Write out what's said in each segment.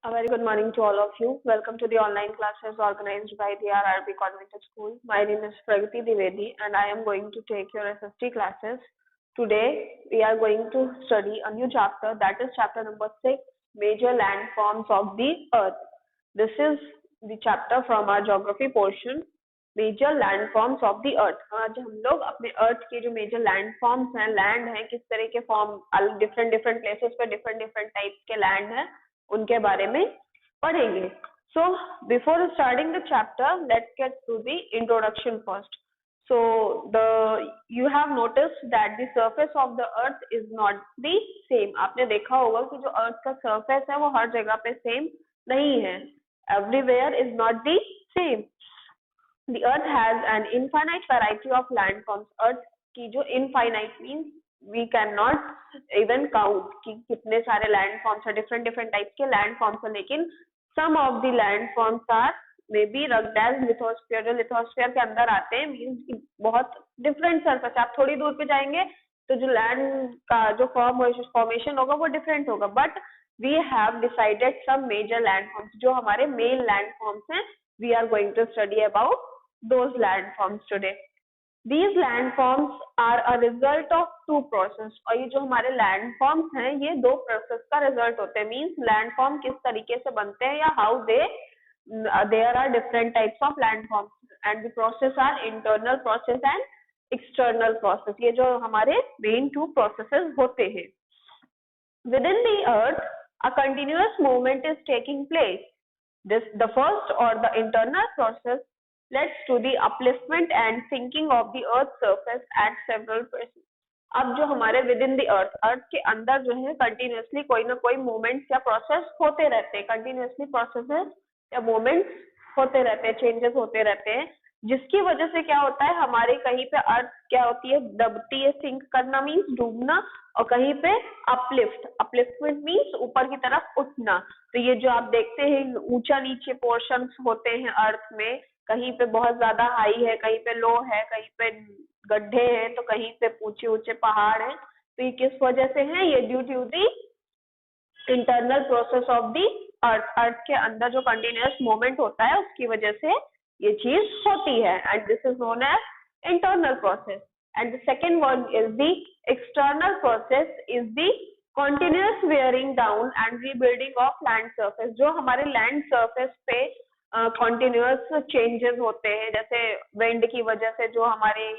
A very good morning to all of you. Welcome to the online classes organized by the RRB Convent School. My name is Pragati Divedi and I am going to take your SST classes. Today we are going to study a new chapter, that is chapter number 6, Major Landforms of the Earth. This is the chapter from our geography portion, major landforms of the earth. आज हम लोग अपने अर्थ के जो major landforms हैं, land हैं, किस तरह के फॉर्म डिफरेंट डिफरेंट प्लेसेस पे डिफरेंट डिफरेंट टाइप्स के लैंड हैं, उनके बारे में पढ़ेंगे. So before starting the chapter let's get through the introduction first. So you have noticed that the surface of the earth is not the same. आपने देखा होगा कि जो अर्थ का सरफेस है वो हर जगह पे सेम नहीं है. Everywhere is not the same. The earth has an infinite variety of landforms. Earth की जो infinite means we cannot even count कि कितने सारे landforms है, different different types के landforms है, लेकिन some of the landforms are maybe rugged as lithosphere. जो lithosphere के अंदर आते हैं means बहुत different surface. आप थोड़ी दूर पे जाएंगे तो जो land का जो formation होगा वो different होगा. But we have decided some major landforms. जो हमारे main landforms हैं, we are going to study about those landforms today. These landforms are a result of two process. और ये जो हमारे landforms हैं ये दो process का result होते हैं. Means landform किस तरीके से बनते हैं या how there are different types of landforms and the process are internal process and external process. ये जो हमारे main two processes होते हैं. Within the earth a continuous movement is taking place. The first or the internal process leads to the upliftment and sinking of the earth's surface at several places. अब जो हमारे within the earth के अंदर जो है continuously कोई ना कोई movements या process होते रहते हैं, continuously processes या movements होते रहते हैं, changes होते रहते हैं, जिसकी वजह से क्या होता है हमारे कहीं पे अर्थ क्या होती है, दबती है, सिंक करना मीन्स डूबना, और कहीं पे अपलिफ्टमेंट मीन्स ऊपर की तरफ उठना. तो ये जो आप देखते हैं ऊंचा नीचे पोर्शंस होते हैं अर्थ में, कहीं पे बहुत ज्यादा हाई है, कहीं पे लो है, कहीं पे गड्ढे हैं, तो कहीं पे ऊंचे ऊंचे पहाड़ हैं. तो ये किस वजह से है? ये due to the internal process of the earth के अंदर जो कंटिन्यूअस मूवमेंट होता है उसकी वजह से ये चीज होती है. And this is known as internal process. And the second one is the external process is the continuous wearing down and rebuilding of land surface. जो हमारे land surface पे continuous changes होते हैं, जैसे wind की वजह से जो हमारे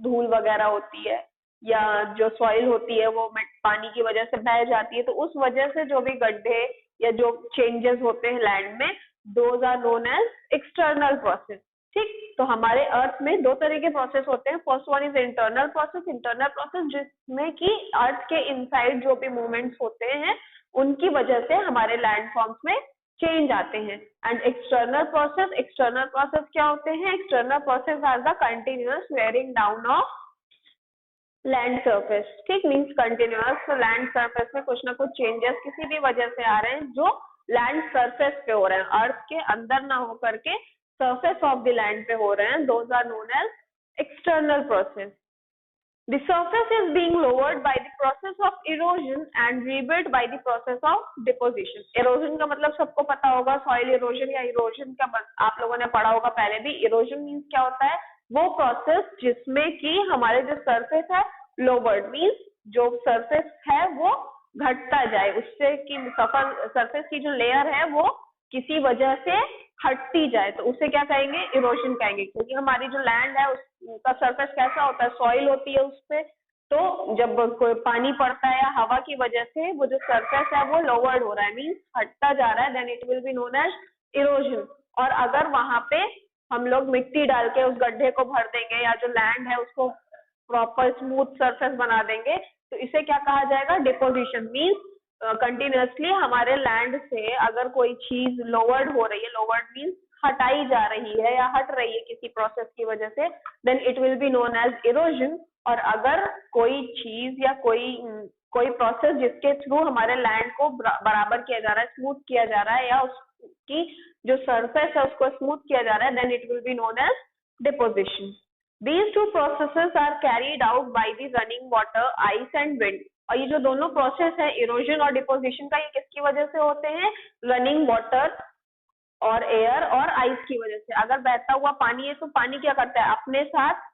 धूल वगैरह होती है या जो सॉइल होती है वो पानी की वजह से बह जाती है, तो उस वजह से जो भी गड्ढे या जो चेंजेस होते हैं लैंड में, those are known as external process. ठीक, तो हमारे अर्थ में दो तरह के प्रोसेस होते हैं. First one is internal process जिसमें कि अर्थ के इनसाइड जो भी मूवमेंट्स होते हैं उनकी वजह से हमारे लैंडफॉर्म्स में चेंज आते हैं. एंड एक्सटर्नल प्रोसेस क्या होते हैं? External process are the continuous wearing down of land surface. ठीक, मीन्स कंटिन्यूअस लैंड सरफेस में कुछ ना कुछ चेंजेस किसी भी वजह से आ रहे हैं जो लैंड सरफेस पे हो रहे हैं, अर्थ के अंदर ना हो करके surface of the land पे हो रहे हैं. Those are known as external process. The surface is being lowered by the process of erosion and rebuilt by the process of deposition. Erosion का मतलब सबको पता होगा, soil erosion या erosion का आप लोगों ने पढ़ा होगा पहले भी. Erosion means क्या होता है? वो process जिसमें कि हमारे जो surface है lowered means जो surface है वो घटता जाए, उससे कि surface की जो layer है वो किसी वजह से हटती जाए, तो उसे क्या कहेंगे? इरोजन कहेंगे. क्योंकि हमारी जो लैंड है उसका सरफेस कैसा होता है? सॉइल होती है उस पे, तो जब कोई पानी पड़ता है या हवा की वजह से वो जो सरफेस है वो लोवर्ड हो रहा है, मीन्स हटता जा रहा है, then it will be known as erosion. और अगर वहां पे हम लोग मिट्टी डाल के उस गड्ढे को भर देंगे या जो लैंड है उसको प्रॉपर स्मूथ सरफेस बना देंगे, तो इसे क्या कहा जाएगा? डिपोजिशन. मीन्स कंटिन्यूअसली हमारे लैंड से अगर कोई चीज लोवर्ड हो रही है, लोवर्ड मीन्स हटाई जा रही है या हट रही है किसी प्रोसेस की वजह से, then it will be known as erosion. और अगर कोई चीज या कोई प्रोसेस जिसके थ्रू हमारे लैंड को बराबर किया जा रहा है, स्मूथ किया जा रहा है, या उसकी जो सरफेस है उसको स्मूथ किया जा रहा है, then it will be known as deposition. These two processes are carried out by the running water, ice and wind. और ये जो दोनों प्रोसेस है इरोजन और डिपोजिशन का, ये किसकी वजह से होते हैं? रनिंग वाटर और एयर और आइस की वजह से। अगर बहता हुआ पानी है तो पानी क्या करता है? अपने साथ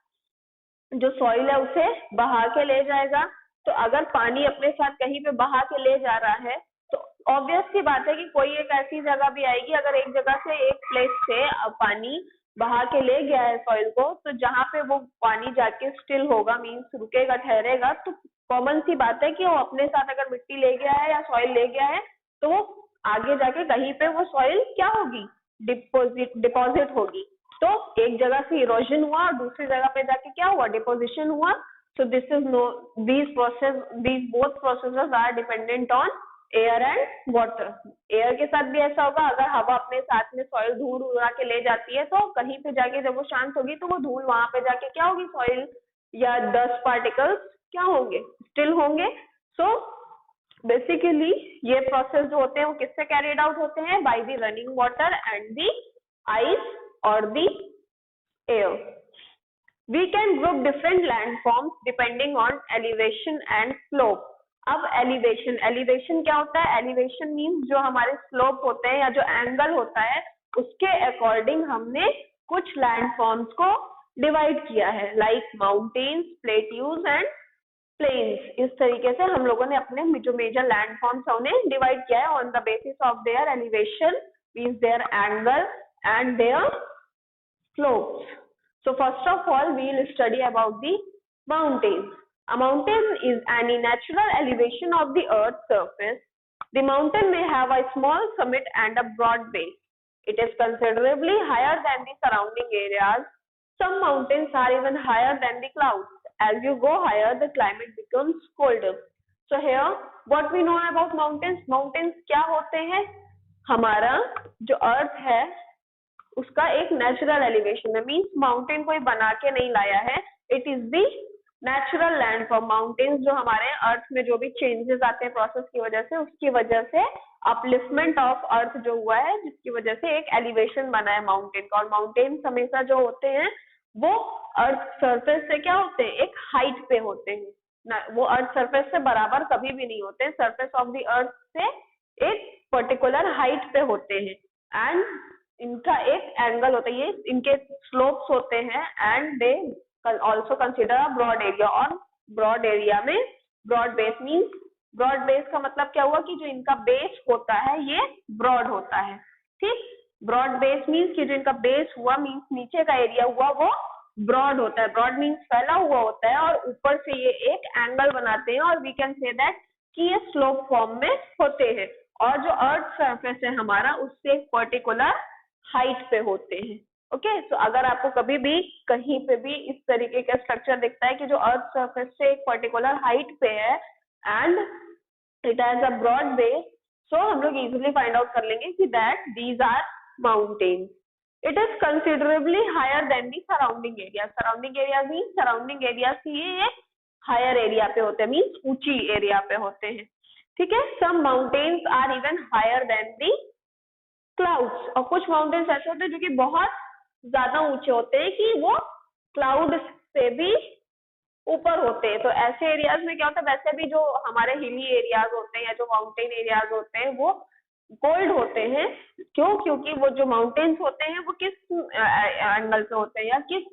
जो सॉइल है उसे बहा के ले जाएगा। तो अगर पानी अपने साथ कहीं पे बहा के ले जा रहा है तो ऑब्वियस सी बात है कि कोई एक ऐसी जगह भी आएगी, अगर एक जगह से एक प्लेस से पानी बहा के ले गया है सॉइल को, तो जहां पे वो पानी जाके स्टिल होगा, मीन्स रुकेगा, ठहरेगा, तो कॉमन सी बात है कि वो अपने साथ अगर मिट्टी ले गया है या सॉइल ले गया है तो वो आगे जाके कहीं पे वो सॉइल क्या होगी? डिपॉजिट होगी। तो एक जगह से इरोजन हुआ और दूसरी जगह पे जाके क्या हुआ? डिपोजिशन हुआ। So this is no, these both processes are dependent on air and water. Air के साथ भी ऐसा होगा, अगर हवा अपने साथ में सॉइल धूल उड़ा के ले जाती है तो कहीं पे जाके जब वो शांत होगी तो वो धूल वहां पे जाके क्या होगी? सॉइल या डस्ट पार्टिकल्स क्या होंगे? स्टिल होंगे। सो बेसिकली ये प्रोसेस जो होते हैं वो किससे कैरिड आउट होते हैं? By the running water and the ice और the air. We can group different landforms depending on elevation and slope. अब elevation क्या होता है? Elevation means जो हमारे slope होते हैं या जो angle होता है उसके according हमने कुछ landforms को divide किया है, like mountains, plateaus and plains. इस तरीके से हम लोगों ने अपने जो major landforms है उन्हें divide किया है on the basis of their elevation, means their angle and their slopes. So first of all, we will study about the mountains. A mountain is any natural elevation of the earth's surface. The mountain may have a small summit and a broad base. It is considerably higher than the surrounding areas. Some mountains are even higher than the clouds. As you go higher, the climate becomes colder. So here, what we know about mountains? Mountains क्या होते हैं? हमारा जो अर्थ है उसका एक natural elevation है, means mountain कोई बना के नहीं लाया है, it is the natural land for mountains. जो हमारे अर्थ में जो भी चेंजेस आते हैं प्रोसेस की वजह से, उसकी वजह से अपलिफ्टमेंट ऑफ अर्थ जो हुआ है, जिसकी वजह से एक एलिवेशन बना है माउंटेन का। और माउंटेन्स हमेशा जो होते हैं वो अर्थ सरफेस से क्या होते हैं? एक हाइट पे होते हैं ना, वो अर्थ सरफेस से बराबर कभी भी नहीं होते, सरफेस ऑफ द अर्थ से एक पर्टिकुलर हाइट पे होते हैं एंड इनका एक एंगल होता है, ये इनके स्लोप्स होते हैं and they also consider a broad area. और ब्रॉड एरिया में broad base means, broad base का मतलब क्या हुआ कि जो इनका बेस होता है ये ब्रॉड होता है। ठीक, ब्रॉड बेस मीन्स कि जो इनका बेस हुआ मीन्स नीचे का एरिया हुआ वो ब्रॉड होता है। ब्रॉड मीन्स फैला हुआ होता है और ऊपर से ये एक एंगल बनाते हैं और वी कैन से दैट कि ये स्लोप फॉर्म में होते हैं। और जो अर्थ सरफेस है हमारा उससे एक पर्टिकुलर हाइट पे होते हैं। ओके, सो अगर आपको कभी भी कहीं पे भी इस तरीके का स्ट्रक्चर दिखता है कि जो अर्थ सरफेस से एक पर्टिकुलर हाइट पे है and it has a broad base, so हम लोग इजीली फाइंड आउट कर लेंगे कि that these are mountains. It is considerably higher than the surrounding area. Surrounding area mean surrounding area से ये हायर एरिया पे होते हैं, मीन्स ऊंची एरिया पे होते हैं। ठीक है, some mountains are even higher than the clouds. और कुछ माउंटेन्स ऐसे होते हैं जो कि बहुत ज्यादा ऊंचे होते हैं कि वो क्लाउड से भी ऊपर होते हैं। तो ऐसे एरियाज में क्या होता है, वैसे भी जो हमारे हिली एरियाज होते हैं या जो माउंटेन एरियाज होते हैं वो कोल्ड होते हैं। क्यों? क्योंकि वो जो माउंटेन्स होते हैं वो किस एंगल पे होते हैं या किस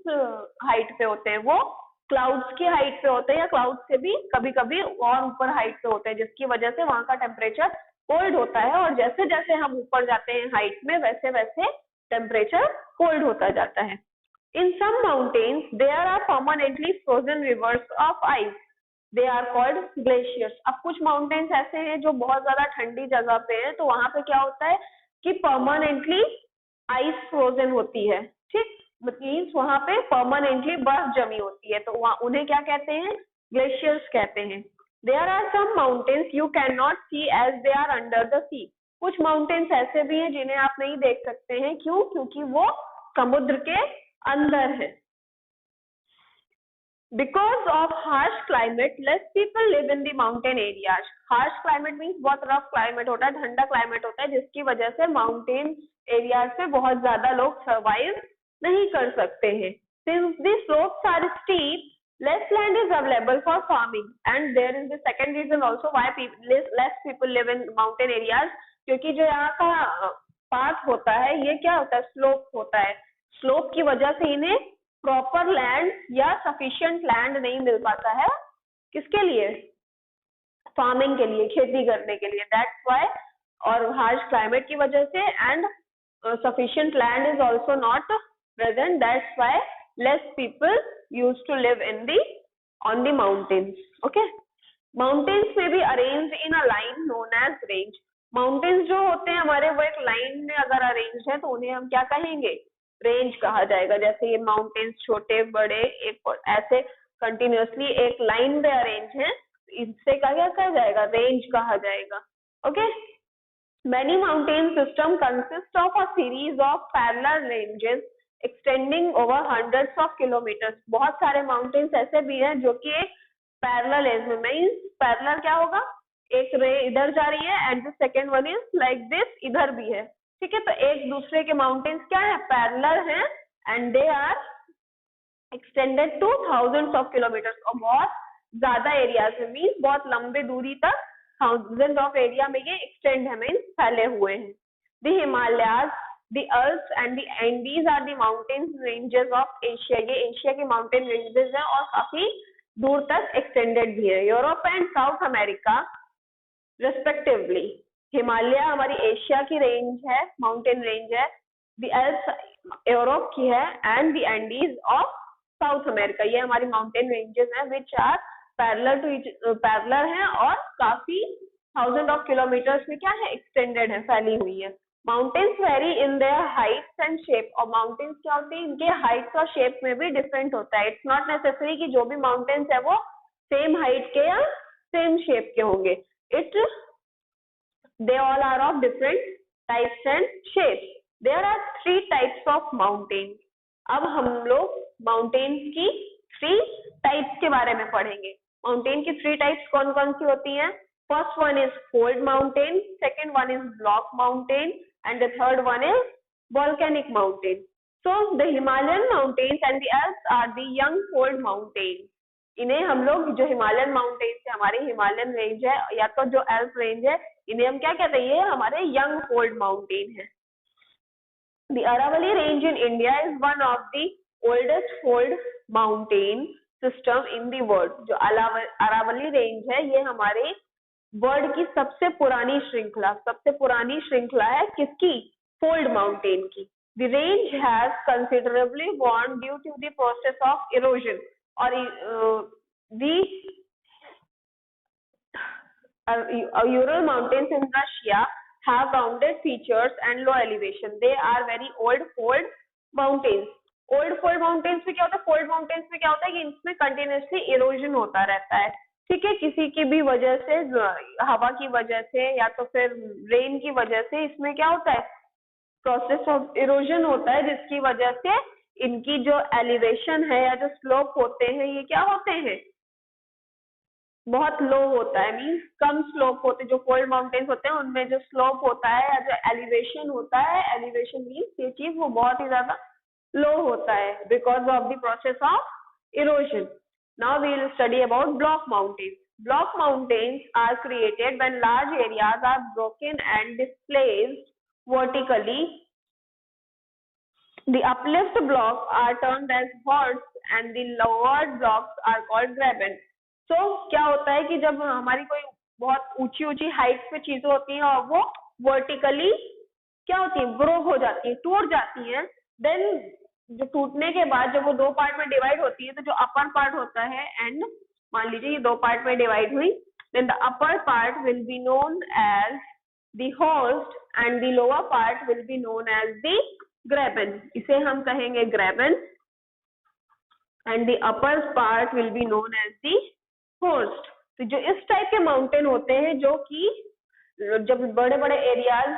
हाइट पे होते हैं? वो क्लाउड्स की हाइट पे होते हैं या क्लाउड से भी कभी कभी और ऊपर हाइट पे होते हैं, जिसकी वजह से वहां का टेम्परेचर कोल्ड होता है। और जैसे जैसे हम ऊपर जाते हैं हाइट में वैसे वैसे टेम्परेचर कोल्ड होता जाता है। In some mountains, there are permanently frozen rivers of ice. They are called glaciers. अब कुछ माउंटेन्स ऐसे हैं जो बहुत ज्यादा ठंडी जगह पे है, तो वहां पे क्या होता है कि परमानेंटली आइस फ्रोजन होती है। ठीक, मीन्स वहां पे परमानेंटली बर्फ जमी होती है, तो वहां उन्हें क्या कहते हैं? ग्लेशियर्स कहते हैं। There are some mountains you cannot see as they are under the sea. कुछ माउंटेन्स ऐसे भी हैं जिन्हें आप नहीं देख सकते हैं। क्यों? क्योंकि वो समुद्र के अंदर है। Because of harsh climate, less people live in the mountain areas. Harsh climate means बहुत रफ क्लाइमेट होता है, ठंडा क्लाइमेट होता है, जिसकी वजह से माउंटेन एरियाज पे बहुत ज्यादा लोग सर्वाइव नहीं कर सकते हैं। Since the slopes are steep, less land is available for farming, and there is the second reason also why less people live in mountain areas. क्योंकि जो यहाँ का पाथ होता है ये क्या होता है, स्लोप होता है. स्लोप की वजह से इन्हें प्रॉपर लैंड या सफिशिएंट लैंड नहीं मिल पाता है. किसके लिए? फार्मिंग के लिए, खेती करने के लिए. दैट्स व्हाई, और हार्श क्लाइमेट की वजह से, and sufficient land is also not present. That's why less people used to live on the mountains. Okay, mountains may be arranged in a line known as range. Mountains जो होते हैं हमारे वो एक line में अगर अरेंज है तो उन्हें हम क्या कहेंगे? रेंज कहा जाएगा. जैसे ये माउंटेन्स छोटे बड़े एक ऐसे कंटिन्यूअसली एक लाइन में अरेंज है, इससे क्या कहा जाएगा? रेंज कहा जाएगा. Okay. Many mountain systems consist of a series of parallel ranges extending over hundreds of kilometers. बहुत सारे mountains ऐसे भी हैं जो कि एक parallel range में, means parallel क्या होगा? एक रे इधर जा रही है and the second one is like this, इधर भी है. ठीक है, तो एक दूसरे के mountains क्या है? Parallel हैं and they are extended to thousands of kilometers. और बहुत ज्यादा areas में, means बहुत लंबे दूरी तक thousands of area में ये extend है, means फैले हुए हैं. The Himalayas, the Alps and the Andes are the mountain ranges of Asia. ये एशिया की mountain ranges हैं और काफी दूर तक extended भी है. Europe and south America respectively. Himalaya हमारी एशिया की रेंज है, माउंटेन रेंज है. The Alps यूरोप की है and the Andes of south America. ये हमारी माउंटेन रेंजेस हैं which are पैरेलल है और काफी थाउजेंड ऑफ किलोमीटर्स में क्या है? एक्सटेंडेड है, फैली हुई है. Mountains very in their Heights and shape. और माउंटेन्स क्या होती है? इनके हाइट्स और शेप में भी डिफरेंट होता है. इट्स नॉट नेसेसरी कि जो भी माउंटेन्स है वो सेम हाइट के या सेम शेप के होंगे. They all are of different types and shapes. There are 3 types of mountain. अब हम लोग माउंटेन्स की 3 टाइप्स के बारे में पढ़ेंगे. माउंटेन की 3 टाइप्स कौन कौन सी होती हैं? First one is fold mountain, second one is block mountain and the third one is volcanic mountain. So the Himalayan mountains and the Alps are the young fold mountain. इन्हें हम लोग, जो हिमालयन माउंटेन्स है, हमारे हिमालयन रेंज है या तो जो एल्प रेंज है, इन्हें हम क्या कहते हैं? ये हमारे यंग फोल्ड माउंटेन है. The Aravali range in India is one of the oldest fold mountain system in the world. जो अरावली रेंज है ये हमारे वर्ल्ड की सबसे पुरानी श्रृंखला है. किसकी? फोल्ड माउंटेन की. The range has considerably worn due to the process of erosion. और Ural mountains in Russia have rounded features and low elevation. They are very old fold mountains. Old fold mountains में क्या होता है? Fold mountains में क्या होता है कि इसमें कंटिन्यूअसली इरोजन होता रहता है. ठीक है, किसी की भी वजह से, हवा की वजह से या तो फिर रेन की वजह से इसमें क्या होता है? प्रोसेस ऑफ इरोजन होता है, जिसकी वजह से इनकी जो एलिवेशन है या जो स्लोप होते हैं ये क्या होते हैं? बहुत लो होता है, मीन्स कम स्लोप होते हैं. जो फोल्ड माउंटेन्स होते हैं उनमें जो स्लोप होता है या जो एलिवेशन होता है, एलिवेशन मीन्स ये चीज वो बहुत ही ज्यादा लो होता है because of the process of erosion. Now we will study about block mountains. Block mountains are created when large areas are broken and displaced vertically. The uplift blocks are termed as horsts and the lowered blocks are called graben. So क्या होता है कि जब हमारी कोई बहुत ऊंची ऊंची हाइट पे चीजें होती हैं और वो वर्टिकली क्या होती है? ब्रोक हो जाती है, टूट जाती है. देन जो टूटने के बाद जब वो 2 पार्ट में डिवाइड होती है, तो जो अपर पार्ट होता है, एंड मान लीजिए ये 2 पार्ट में डिवाइड हुई, then the upper part will be known as the horst and the lower part will be known as the graben. इसे हम कहेंगे graben and the upper part will be known as the horst. तो जो इस type के mountain होते हैं जो कि जब बड़े बड़े एरियाज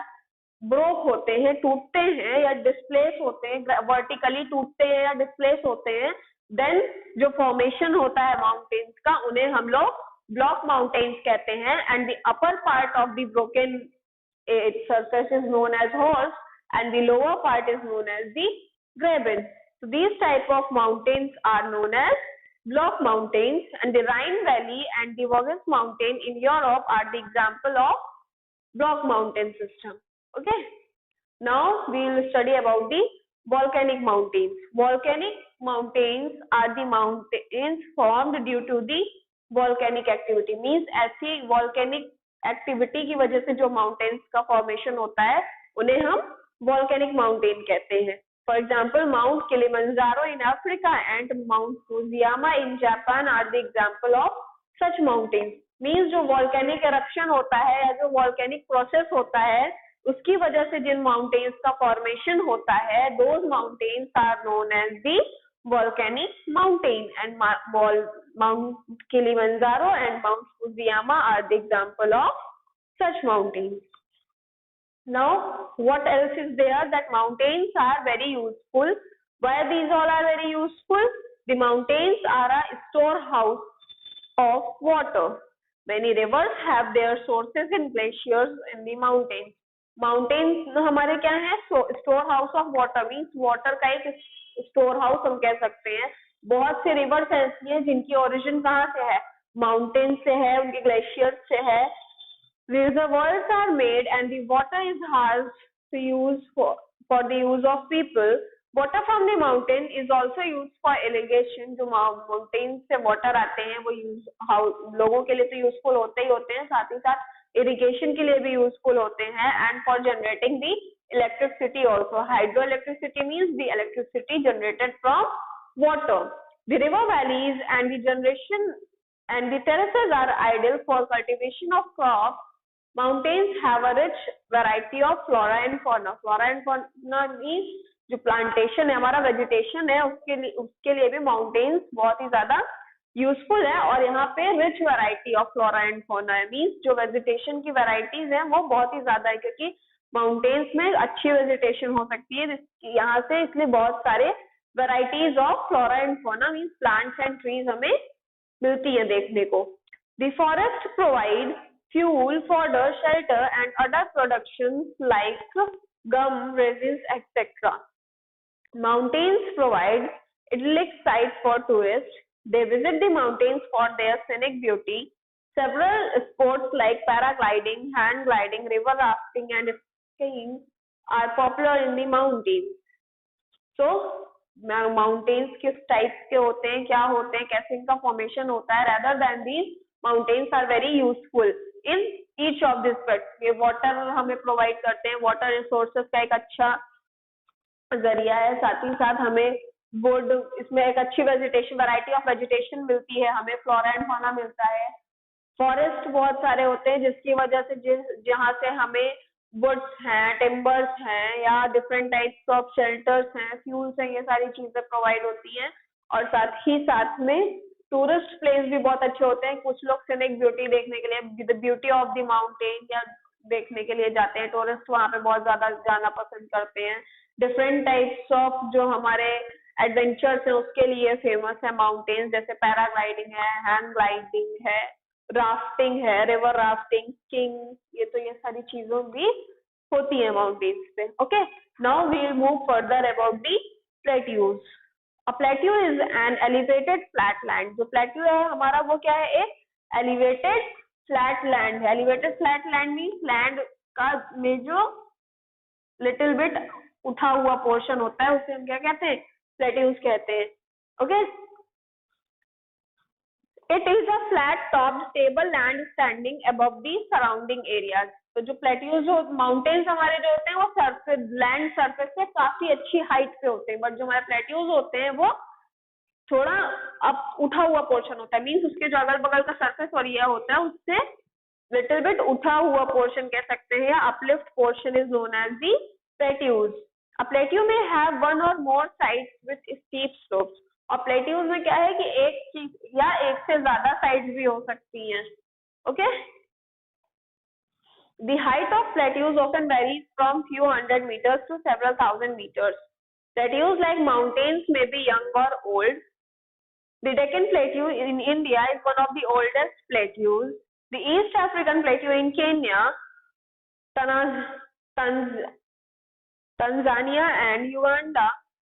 ब्रोक होते हैं, टूटते हैं या डिस्प्लेस होते हैं, वर्टिकली टूटते हैं या डिस्प्लेस होते हैं, देन जो फॉर्मेशन होता है माउंटेन्स का, उन्हें हम लोग ब्लॉक माउंटेन्स कहते हैं. And the upper part of the broken surface is known as horst and the lower part is known as the graben. So these type of mountains are known as block mountains, and the Rhine Valley and the Vosges Mountain in Europe are the example of block mountain system. Okay. Now we will study about the volcanic mountains. Volcanic mountains are the mountains formed due to the volcanic activity. Means ऐसी volcanic activity की वजह से जो mountains का formation होता है उन्हें हम volcanic mountain कहते हैं. For example, Mount Kilimanjaro in Africa and Mount Fujiyama in Japan are the example of such mountains. Means जो volcanic eruption होता है या जो volcanic process होता है उसकी वजह से जिन माउंटेन्स का फॉर्मेशन होता है those mountains are known as the volcanic mountain, and Mount Kilimanjaro and Mount Fujiyama are the example of such mountains. Now what else is there? That mountains are very useful. Why these all are very useful? The mountains are a storehouse of water. Many rivers have their sources in glaciers in the mountains. Mountains हमारे क्या है? Store house of water. Means water का एक store house हम कह सकते हैं. बहुत से रिवर्स ऐसी हैं जिनकी ओरिजिन कहाँ से है? माउंटेन से है, उनके ग्लेशियर से है. Reservoirs are made and the water is harsh to use for the use of people. Water from the mountain is also used for irrigation. जो माउंटेन से वाटर आते हैं वो लोगों के लिए तो यूजफुल होते ही होते हैं, साथ ही साथ इरिगेशन के लिए भी यूजफुल होते हैं. And for generating the electricity also. Hydro electricity means the electricity generated from water. The river valleys and the generation and the terraces are ideal for cultivation of crops. Mountains have a rich variety of flora and fauna. Flora and fauna means जो plantation है हमारा, vegetation है, उसके लिए भी mountains बहुत ही ज्यादा यूजफुल है. और यहाँ पे rich variety of flora and fauna है. मीन्स जो वेजिटेशन की वैरायटीज हैं वो बहुत ही ज्यादा है, क्योंकि माउंटेन्स में अच्छी वेजिटेशन हो सकती है यहाँ से, इसलिए बहुत सारे varieties of flora and fauna means plants and trees हमें मिलती है देखने को. The forest provide fuel, fodder, shelter and other productions like gum, resins etcetera. Mountains provide idyllic sites for tourists. They visit the mountains for their scenic beauty. Several sports like paragliding, hang gliding, river rafting, and skiing are popular in the mountains. So, mountains किस type के होते हैं, क्या होते हैं, कैसे इनका formation होता है. rather than these mountains are very useful in each of these aspects. ये वाटर हमें प्रोवाइड करते हैं, वाटर रिसोर्सेज का एक अच्छा जरिया है. साथ ही साथ हमें वुड, इसमें एक अच्छी वेजिटेशन, वैरायटी ऑफ वेजिटेशन मिलती है हमें, फ्लोरा एंड फौना मिलता है. फॉरेस्ट बहुत सारे होते हैं जिसकी वजह से जहाँ से हमें वुड्स हैं, टिम्बर्स हैं, या डिफरेंट टाइप्स ऑफ शेल्टर्स हैं, फ्यूल्स हैं, ये सारी चीजें प्रोवाइड होती हैं. और साथ ही साथ में टूरिस्ट प्लेस भी बहुत अच्छे होते हैं. कुछ लोग सिनेक ब्यूटी देखने के लिए, the beauty of the mountain या देखने के लिए जाते हैं. टूरिस्ट वहाँ पे बहुत ज्यादा जाना पसंद करते हैं. डिफरेंट टाइप्स ऑफ जो हमारे एडवेंचर्स हैं उसके लिए फेमस है माउंटेन्स, जैसे पैराग्लाइडिंग है, हैंग ग्लाइडिंग है, राफ्टिंग है, रिवर राफ्टिंग, स्कीइंग, ये सारी चीजों भी होती है माउंटेन्स पे. Okay, now we will move further about the plateaus. A plateau is an elevated flat land. जो प्लेट्यू है हमारा वो क्या है? एक एलिवेटेड फ्लैट लैंड है. Elevated flat land means land का में जो लिटिल बिट उठा हुआ पोर्शन होता है उसे हम क्या कहते हैं? प्लेट्यूज कहते हैं. Okay, it is a flat top stable land standing above the surrounding areas. तो जो प्लेट्यूज, जो माउंटेन्स हमारे जो होते हैं वो सरफेस, लैंड सरफेस से काफी अच्छी हाइट पे होते हैं, बट जो हमारे प्लेट्यूज होते हैं वो थोड़ा अब उठा हुआ पोर्शन होता है. मीन्स उसके जो अगल बगल का सरफेस और ये होता है उससे लिटिल बिट उठा हुआ पोर्शन कह सकते हैं, या uplift portion is known as the plateaus. A plateau may have one or more sides with steep slopes. और प्लेट्यूज में क्या है कि एक से ज्यादा साइड्स भी हो सकती हैं. Okay, the height of plateaus often varies from few hundred meters to several thousand meters. Plateaus like mountains may be young or old. The Deccan Plateau in India is one of the oldest plateaus. The East African Plateau in Kenya, Tanzania and Uganda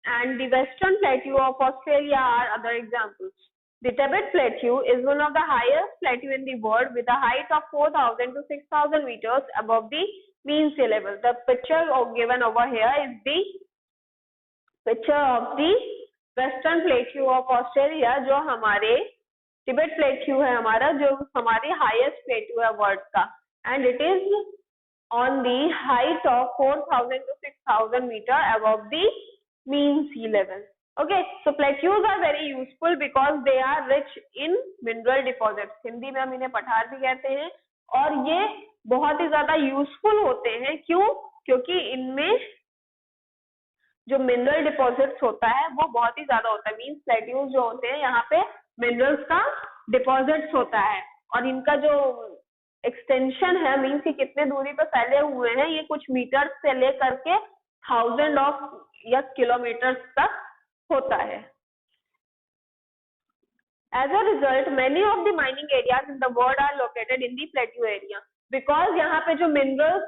and the Western Plateau of Australia are other examples. The Tibet Plateau is one of the highest plateau in the world with a height of 4,000 to 6,000 meters above the mean sea level. The picture given over here is the picture of the Western Plateau of Australia, जो हमारे Tibet Plateau है हमारा, जो हमारी highest plateau है world का, and it is on the height of 4,000 to 6,000 meter above the mean sea level. Okay, so plateaus are very useful because they are rich in mineral deposits. Hindi में हम इन्हें पठार भी कहते हैं, और ये बहुत ही ज्यादा यूजफुल होते हैं. क्यों? क्योंकि इनमें जो मिनरल डिपॉजिट्स होता है वो बहुत ही ज्यादा होता है. मीन्स प्लेट्यूज जो होते हैं यहाँ पे मिनरल्स का डिपॉजिट्स होता है, और इनका जो एक्सटेंशन है, मीन्स कि कितने दूरी पर फैले हुए हैं, ये कुछ मीटर से लेकर के 1000 ऑफ या किलोमीटर तक होता है. As a result, many of the mining areas in the world are located in the plateau area because यहाँ पे जो minerals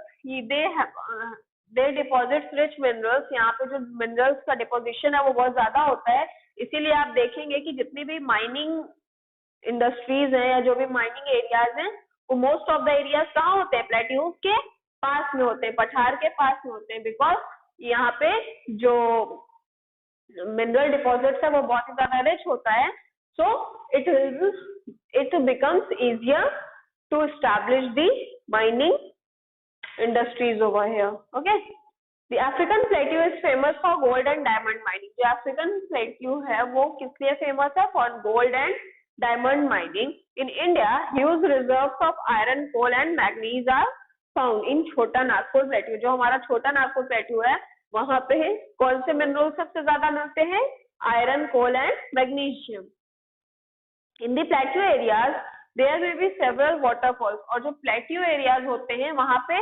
they deposit rich minerals. यहाँ पे जो minerals का deposition है वो बहुत ज्यादा होता है. इसीलिए आप देखेंगे कि जितनी भी mining industries हैं या जो भी mining areas हैं, वो most of the areas कहाँ होते हैं? plateaus के पास में होते हैं, पठार के पास में होते हैं, because यहाँ पे जो mineral deposits है वो बहुत ही ज्यादा rich होता है. So it becomes easier to establish the mining industries over here. Okay, the African plateau is famous for gold and diamond mining. जो African plateau है वो किस लिए famous है? For gold and diamond mining. In India, huge reserves of iron, coal and manganese are found in छोटा Nagpur plateau. जो हमारा छोटा नागपुर plateau है वहाँ पे कौन से मिनरल सबसे ज्यादा मिलते हैं? Iron, coal and magnesium. In the plateau areas, there will be several waterfalls. और जो plateau areas होते हैं वहाँ पे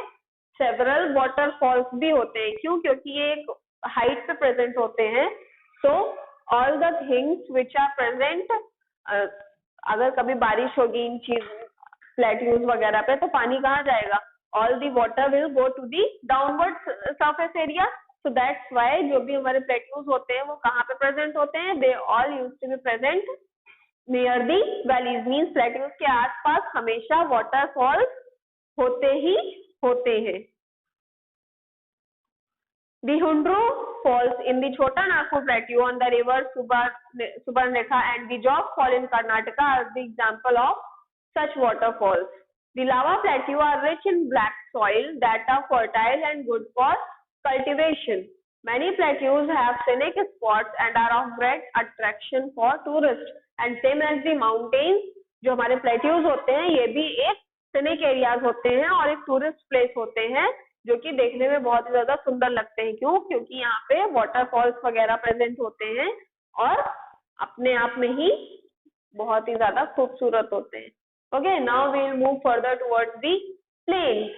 several waterfalls भी होते हैं. क्यों? क्योंकि ये एक height पे present होते हैं. So all the things which are present, अगर कभी बारिश होगी इन चीज plateaus वगैरह पे, तो पानी कहाँ जाएगा? All the water will go to the downward surface area. So that's why जो भी हमारे plateaus होते हैं वो कहाँ पे present होते हैं? They all used to be present near the valleys. Means plateaus के आसपास हमेशा waterfalls होते ही होते हैं. The Hundru Falls in the Chota Nagpur Plateau on the river Subarnrekha and the Jog Fall in Karnataka are the example of such waterfalls. The lava plateau are rich in black soil that are fertile and good for cultivation. Many plateaus have scenic spots and are of great attraction for tourists. And same as the mountains, जो हमारे plateaus होते हैं ये भी एक scenic areas होते हैं और एक tourist place होते हैं जो कि देखने में बहुत ही ज्यादा सुंदर लगते हैं. क्यों? क्योंकि यहाँ पे waterfalls वगैरह present होते हैं और अपने आप में ही बहुत ही ज्यादा खूबसूरत होते हैं. Okay, now we will move further towards the plains.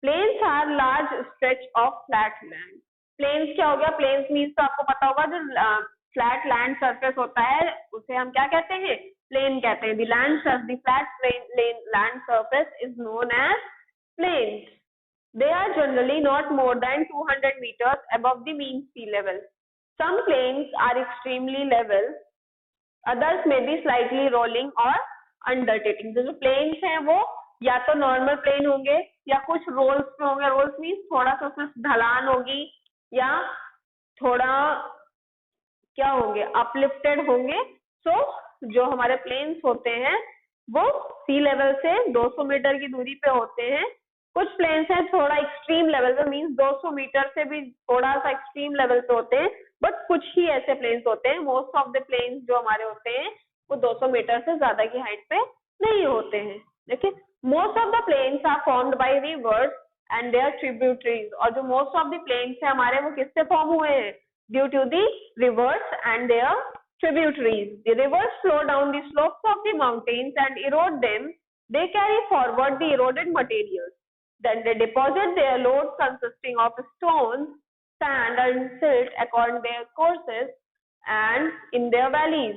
Plains are large stretch of flat land. Plains क्या हो गया? Plains means तो आपको पता होगा जो flat land surface होता है उसे हम क्या कहते हैं? Plain कहते हैं. The flat land surface is known as plains. They are generally not more than 200 meters above the mean sea level. Some plains are extremely level. Others may be slightly rolling or undertaking. जो plains हैं वो या तो normal plain होंगे या कुछ rolls में होंगे. Rolls means थोड़ा सा उसमें ढलान होगी या थोड़ा क्या होंगे? uplifted होंगे. So जो हमारे plains होते हैं वो sea level से 200 मीटर की दूरी पे होते हैं. कुछ plains हैं थोड़ा extreme level पे, means 200 मीटर से भी थोड़ा सा extreme level पे होते हैं, but कुछ ही ऐसे plains होते हैं. Most of the plains जो हमारे होते हैं वो 200 मीटर से ज्यादा की हाइट पे नहीं होते हैं. देखिए, most of the plains are formed by rivers and their tributaries. और जो most of the plains है हमारे वो किससे form हुए हैं? Due to the rivers and their tributaries. The rivers flow down the slopes of the mountains and erode them. They carry forward the eroded materials. Then they deposit their loads consisting of stones, sand and silt according their courses and in their valleys.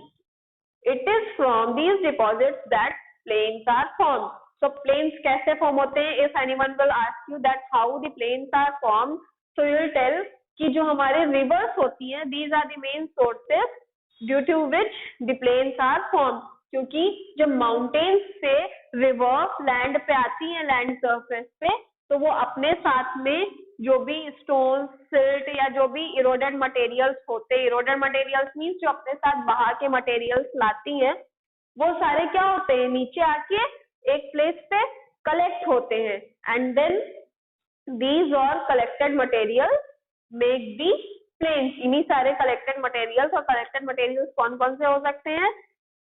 It is from these deposits that plains are formed. So plains कैसे form होते हैं? If anyone will ask you that how the plains are formed, so you will tell कि जो हमारे rivers होती हैं, these are the main sources due to which the plains are form, क्योंकि जब माउंटेन्स से रिवर्स लैंड पे आती हैं, लैंड सरफेस पे, तो वो अपने साथ में जो भी स्टोन, सिल्ट या जो भी इरोडेड मटेरियल्स होते हैं, इरोडेड मटेरियल्स मीन्स जो अपने साथ बहा के मटेरियल्स लाती हैं, वो सारे क्या होते हैं, नीचे आके एक प्लेस पे कलेक्ट होते हैं, and then these all collected materials make the plains. इन्हीं सारे collected materials, और collected materials कौन कौन से हो सकते हैं,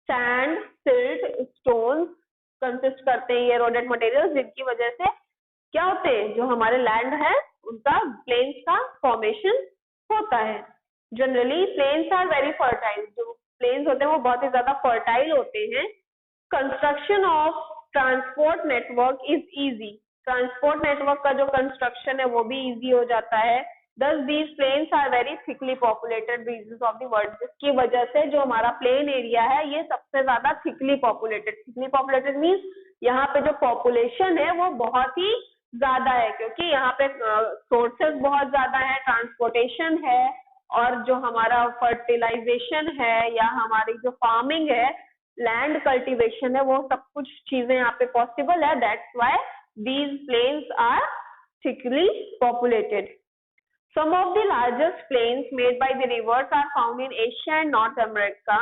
sand, silt, stones consist करते हैं ये eroded materials, जिनकी वजह से क्या होते हैं, जो हमारे लैंड है उनका प्लेन्स का फॉर्मेशन होता है. Generally plains are very fertile, जो प्लेन्स होते हैं वो बहुत ही ज्यादा फर्टाइल होते हैं. Construction of transport network is easy, transport network का जो कंस्ट्रक्शन है वो भी इजी हो जाता है. Thus these plains are very thickly populated regions of the world, जिसकी वजह से जो हमारा प्लेन एरिया है ये सबसे ज्यादा thickly populated. Thickly populated means यहाँ पे जो पॉपुलेशन है वो बहुत ही ज्यादा है, क्योंकि यहाँ पे सोर्सेस बहुत ज्यादा है, ट्रांसपोर्टेशन है, और जो हमारा फर्टिलाइजेशन है या हमारी जो फार्मिंग है, लैंड कल्टीवेशन है, वो सब कुछ चीजें यहाँ पे पॉसिबल है. That's why these plains are thickly populated. Some of the largest plains made by the rivers are found in Asia and North America.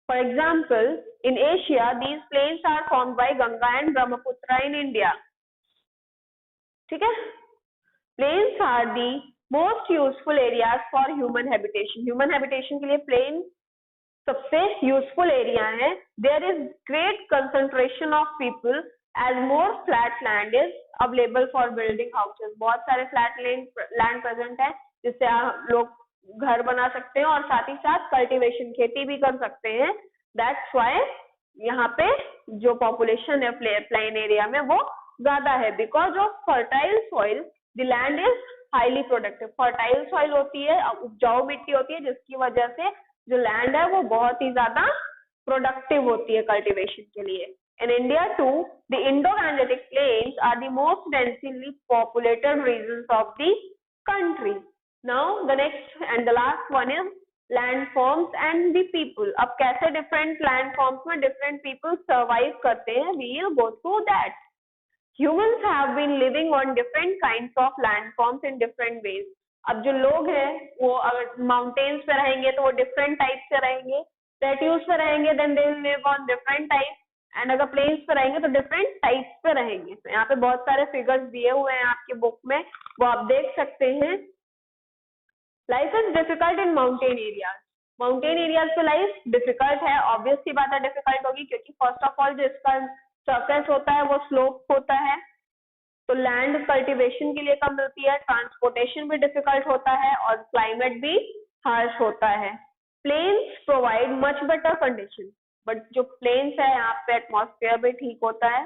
For example, in Asia, these plains are formed by Ganga and Brahmaputra in India. ठीक है? Plains are the most useful areas for human habitation. Human habitation के लिए plain सबसे useful area है. There is great concentration of people as more flat land is available for building houses. बहुत सारे flat land present है जिससे आप लोग घर बना सकते हैं और साथ ही साथ कल्टीवेशन, खेती भी कर सकते हैं. दैट्स व्हाई यहाँ पे जो पॉपुलेशन है प्लेन एरिया में वो ज्यादा है, because of fertile soil. The land is highly productive. Fertile soil होती है, उपजाऊ मिट्टी होती है, जिसकी वजह से जो लैंड है वो बहुत ही ज्यादा प्रोडक्टिव होती है कल्टीवेशन के लिए. In India too, the Indo-Gangetic plains are the most densely populated regions of the country. Now the next and the last one is landforms and the people. अब कैसे different landforms में different people survive करते हैं, we will go through that. Humans have been living on different kinds of landforms in different ways. अब जो लोग हैं वो अगर माउंटेन्स पे रहेंगे तो वो डिफरेंट टाइप से रहेंगे, प्लेट्यूज पे रहेंगे then they will live on different types, and अगर प्लेन्स पे रहेंगे तो डिफरेंट टाइप्स पे रहेंगे. तो यहाँ पे बहुत सारे फिगर्स दिए हुए हैं आपके बुक में, वो आप देख सकते हैं. Life is difficult in mountain areas. Mountain areas पे लाइफ डिफिकल्ट है, ऑब्वियस सी बात है डिफिकल्ट होगी, क्योंकि फर्स्ट ऑफ ऑल जो इसका सरफेस होता है वो स्लोप होता है, तो लैंड कल्टीवेशन के लिए कम मिलती है, ट्रांसपोर्टेशन भी डिफिकल्ट होता है, और क्लाइमेट भी हार्श होता है. Plains provide much better condition, but जो प्लेन्स है यहाँ पे एटमॉस्फेयर भी ठीक होता है,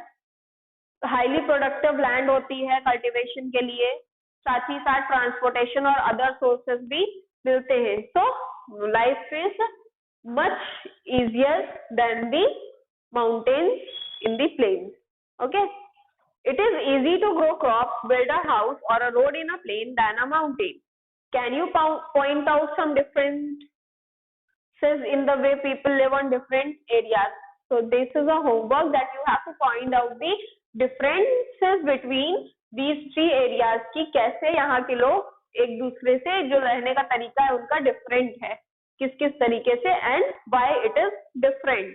हाईली प्रोडक्टिव लैंड होती है कल्टीवेशन के लिए, साथ ही साथ ट्रांसपोर्टेशन और अदर सोर्सेस भी मिलते हैं. So life is much easier than the mountains in the plains. Okay. It is easy to grow crops, build a house or a road in a plain than a mountain. Can you point out some differences in the way people live on different areas? So this is a homework that you have to point out the differences between these three areas कि कैसे यहाँ के लोग एक दूसरे से जो रहने का तरीका है उनका different है, किस किस तरीके से, and why it is different.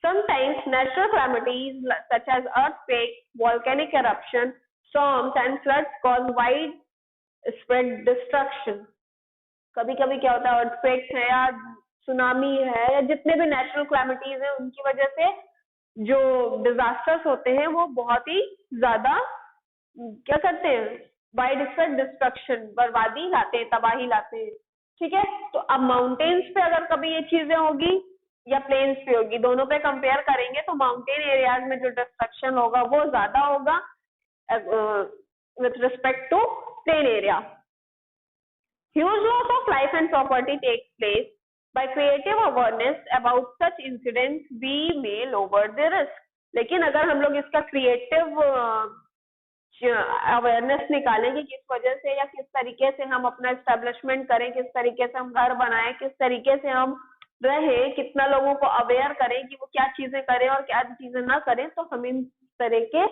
Sometimes natural calamities such as earthquakes, volcanic eruption, storms and floods cause widespread destruction. कभी कभी क्या होता है, earthquakes है या सुनामी है या जितने भी natural calamities हैं उनकी वजह से जो disasters होते हैं वो बहुत ही ज्यादा क्या करते हैं, widespread destruction, बर्बादी लाते हैं, तबाही लाते हैं. ठीक है. तो अब माउंटेन्स पे अगर कभी ये चीजें होगी या प्लेन्स पे होगी, दोनों पे कंपेयर करेंगे तो माउंटेन एरियाज में जो डिस्ट्रक्शन होगा वो ज्यादा होगा with respect to plain area. Huge loss of life and property takes place. By creative awareness about such incidents we may lower the risk. लेकिन अगर हम लोग इसका क्रिएटिव अवेयरनेस निकालें कि किस वजह से या किस तरीके से हम अपना एस्टेब्लिशमेंट करें, किस तरीके से हम घर बनाएं, किस तरीके से हम रहे, कितना लोगों को अवेयर करें कि वो क्या चीजें करें और क्या चीजें ना करें, तो हम इन तरह के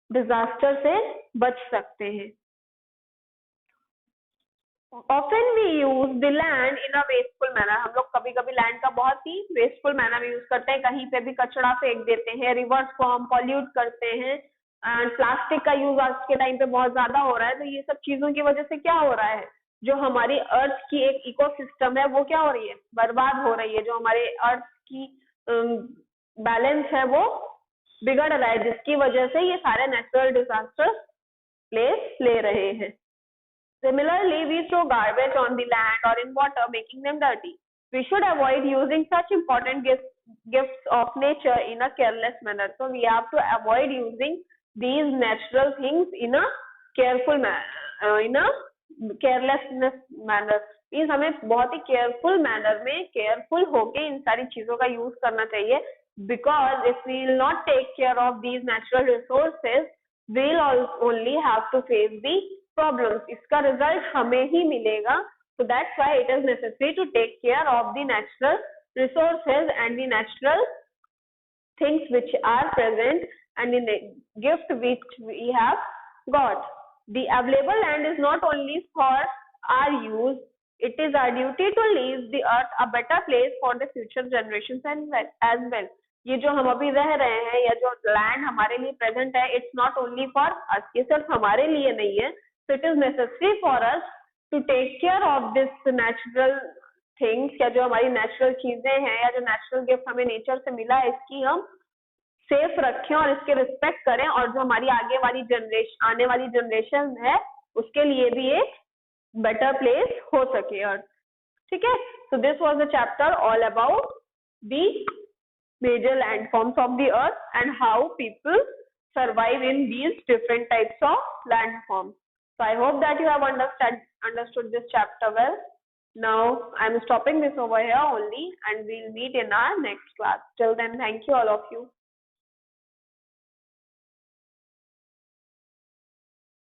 डिजास्टर से बच सकते हैं। Often we use the land in a wasteful manner. हम लोग कभी कभी लैंड का बहुत ही वेस्टफुल मैनर में यूज करते हैं, कहीं पे भी कचरा फेंक देते हैं, रिवर्स को हम पॉल्यूट करते हैं, एंड प्लास्टिक का यूज आज के टाइम पे बहुत ज्यादा हो रहा है। तो ये सब चीजों की वजह से क्या हो रहा है, जो हमारी अर्थ की एक इकोसिस्टम है वो क्या हो रही है, बर्बाद हो रही है। जो हमारे अर्थ की बैलेंस है वो बिगड़ रहा है, जिसकी वजह से ये सारे नेचुरल डिजास्टर्स प्लेस ले रहे हैं। Similarly, we throw garbage on the land or in water, making them dirty. We should avoid using such important gifts of nature in a careless manner. So we have to avoid using these natural things in a careful in a carelessness manner. Means हमें बहुत ही careful manner में careful होके इन सारी चीजों का use करना चाहिए, because if we will not take care of these natural resources, we will only have to face the problems. इसका रिजल्ट हमें ही मिलेगा. So that's why it is necessary to take care of the natural resources and the natural things which are present and in the gift which we have got. The available land is not only for our use, it is our duty to leave the earth a better place for the future generations as well. ये जो हम अभी रह रहे हैं या जो land हमारे लिए प्रेजेंट है, it's not only for us, ये सिर्फ हमारे लिए नहीं है. So it is necessary for us to take care of this natural things, या जो हमारी नेचुरल चीजें हैं या जो नेचुरल गिफ्ट हमें नेचर से मिला है, इसकी हम सेफ रखें और इसके रिस्पेक्ट करें, और जो हमारी आगे वाली जनरेशन, आने वाली जनरेशन है, उसके लिए भी एक बेटर प्लेस हो सके. और ठीक है, so this was the chapter all about the major landforms of the earth and how people survive in these different types of landforms. So I hope that you have understood this chapter well. Now I am stopping this over here only, and we'll meet in our next class. Till then, thank you all of you.